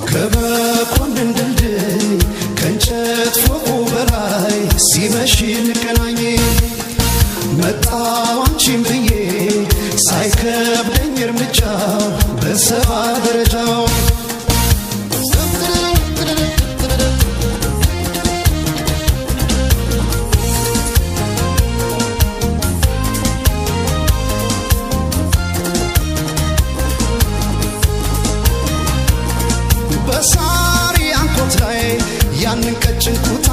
ከመኮንን ድልድይ ከእንጨት ፎቁ በላይ ሲመሽ እንገናኝ መጣሁ አንቺን ብዬ ሳይከብደኝ እርምጃው በሰባ ደረጃው በሳሪ አንኮት ላይ ያንን ቀጭን ኩታ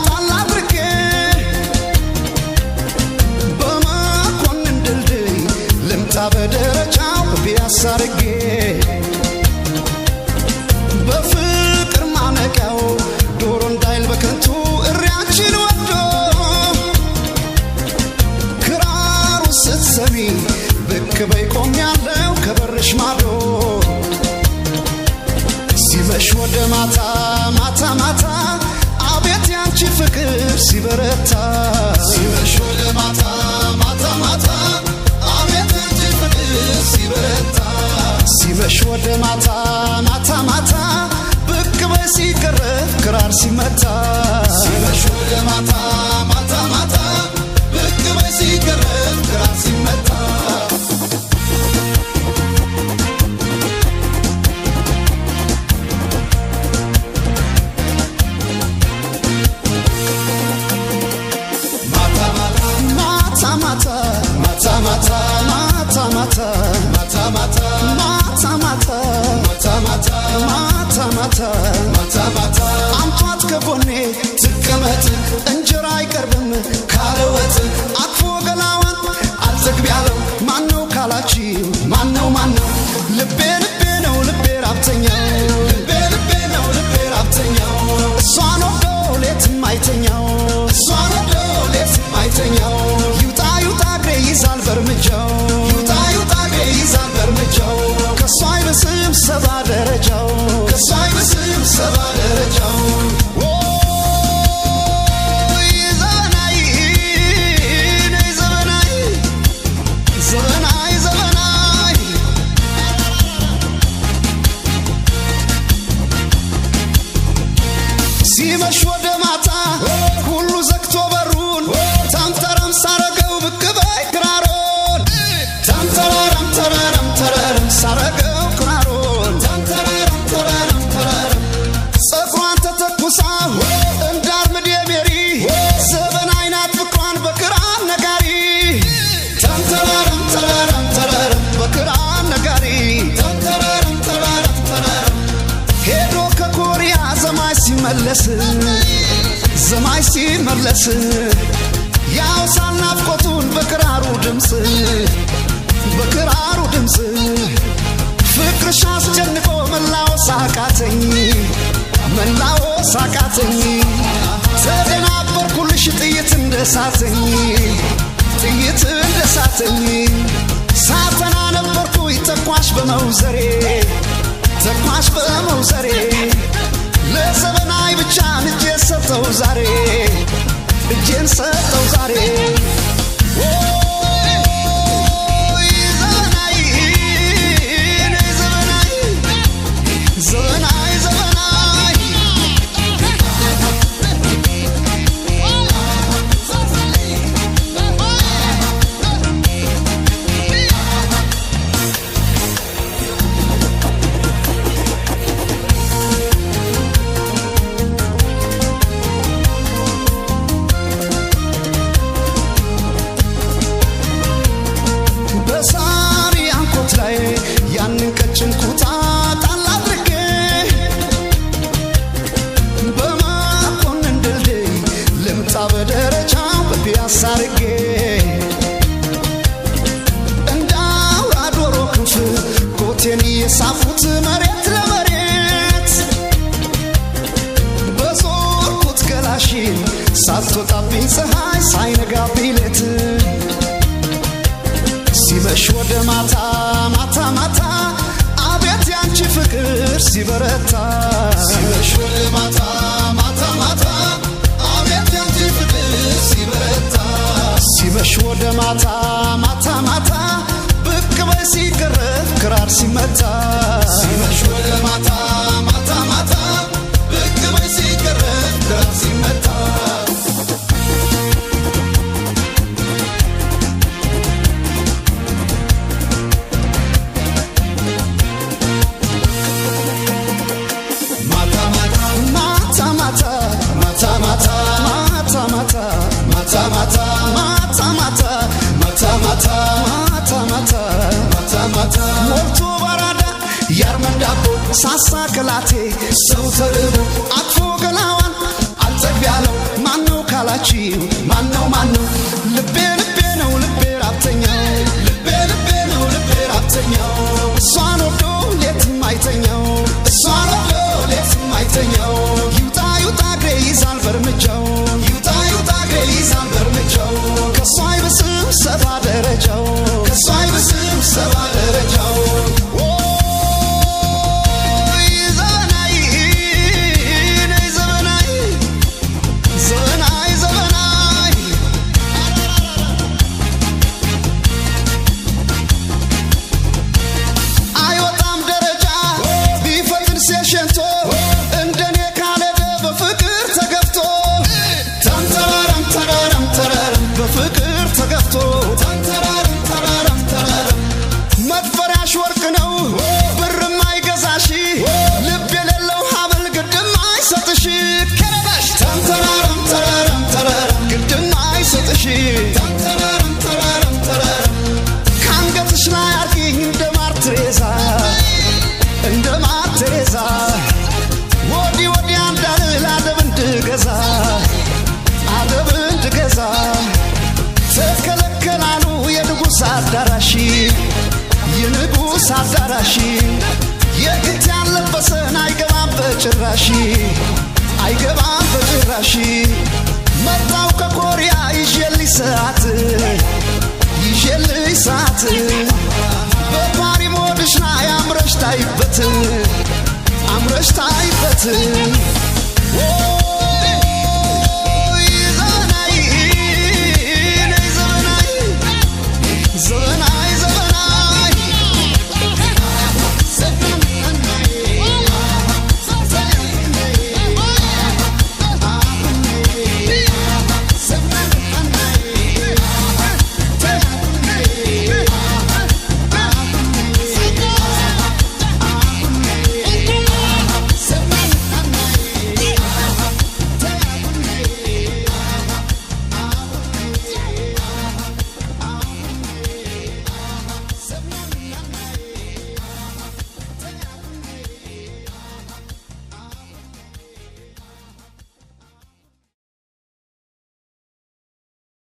ጣል አድርጌ በመኮንን ድልድይ ልምጣ በደረጃው ፒያሳ አድርጌ በፍቅር ማነቂያው ዶሮ እንዳይል በከንቱ እሪያችን ወዶ ክራሩ ስትሰሚ ብቅ በይ ቆሜያለሁ ከበርሽ ማዶ ሲመሽ ወደ ማታ ማታ ማታ አቤት ያንቺ ፍቅር ሲበረታ ሲመሽ ወደ ማታ ማታ ማታ አቤት ያንቺ ፍቅር ሲበረታ ሲመሽ ወደ ማታ ማታ ማታ ብቅ በይ ሲቀረብ ክራር ሲመታ ሲመሽ ወደ ማታ ማታ ማታ ብቅ በይ ሲቀረብ ክራር ሲመታ አምጧት ከጎኔ ትቀመጥ እንጀራ አይቀርብም ካለወጥ አቅፎ ገላዋን አልዘግብ ያለው ማነው ካላችሁ ማነው ልቤ ልቤ ነው ልቤ ራብተኛው ልቤ ልቤ ነው ልቤ ራብተኛው እሷን ወዶ ሌትም አይተኛው እሷን ወዶ ሌትም አይተኛው ይውጣ ይውጣ እግሬ ይዛል በርምጃው ይውጣ ይውጣ እግሬ ይዛል በርምጃው ከሷ አይብስም ሰባ ደረጃው ከሷ አይብስም ሰባ ደረጃው ሲመሽ ወደ ማታ ሁሉ ዘግቶ በሩን ተምተረም ሳረገው ብቅ በይ ክራሮን ተምተረም ተረረም ተረረም ሳረገው ክራሮን ተምተረም ተረረም ተረረም ጸጉሯን ተተኩሳ እንዳርምድ የሜሪ ዘበን አይናት ፍቅሯን በክራር ነጋሪ ተምተረም ተረረም ተረረም በክራር ነጋሪ ተምተረም ተረረም ተረረም ሄዶ ከኮሪያ ዘማይ ሲመለስ ዘማይ ሲመለስ ያው ሳናፍቆቱን በክራሩ ድምፅ ፍቅርሽ አስጨንቆ መላወስ አቃተኝ ተደናበርኩልሽ ጥይት እንደሳተኝ ሳተና ነበርኩኝ ተኳሽ በመውዘሬ ለዘበናይ ብቻ እጄን ሰጠው ዛሬ ዘበናይ በሳሪ አንኮት ላይ ያንን ቀጭን ኩታ ጣል አድርጌ በመኮንን ድልድይ ልምጣ በደረጃው በፒያሳ አድርጌ እንደ አውራ ዶሮ ክንፍ ኮቴን የሳፉት መሬት ለመሬት በዞርኩት ገላሽን ሳትወጣብኝ ፀሐይ ሳይነጋብኝ ሌት ሲመሽ ወደ ማታ ማታ ማታ አቤት ያንቺ ፍቅር ሲበረታ ሲመሽ ወደ ማታ ማታ ማታ አቤት ያንቺ ፍቅር ሲበረታ ሲመሽ ወደ ማታ ማታ ማታ ብቅ በይ ሲቀረብ ሳሳከላቴ ሰው ተርቦ አቅፎ ገላዋን አልጠግብ ያለው ማነው ካላችሁ ማነው ልቤ ነው ልቤ ራብተኛው ልቤ ነው ልቤ ራብተኛው እሷን ወዶ ሌትም አይተኛው እሷን ወዶ ሌትም አይተኛው ይውጣ እግሬ ይዛል በርምጃው ይውጣ እግሬ ይዛል በርምጃው ከሷ አይብስም ሰባ ደረጃው ከሷ አይብስም ሰባ ደረጃው ካንገትሽ ላይ አርጊኝ እንደ ማር ትሬዛ ወዲያ እንዳልል አደብ እንድገዛ ተከለከላሉ የንጉሥ አዳራሽ የግድ ያለበሰን አይገባም በጭራሽ መጣው ከኮሪያ ይዤልሽ ሰዓት በፓሪ ሞድሽ ላይ አምረሽ ታይበት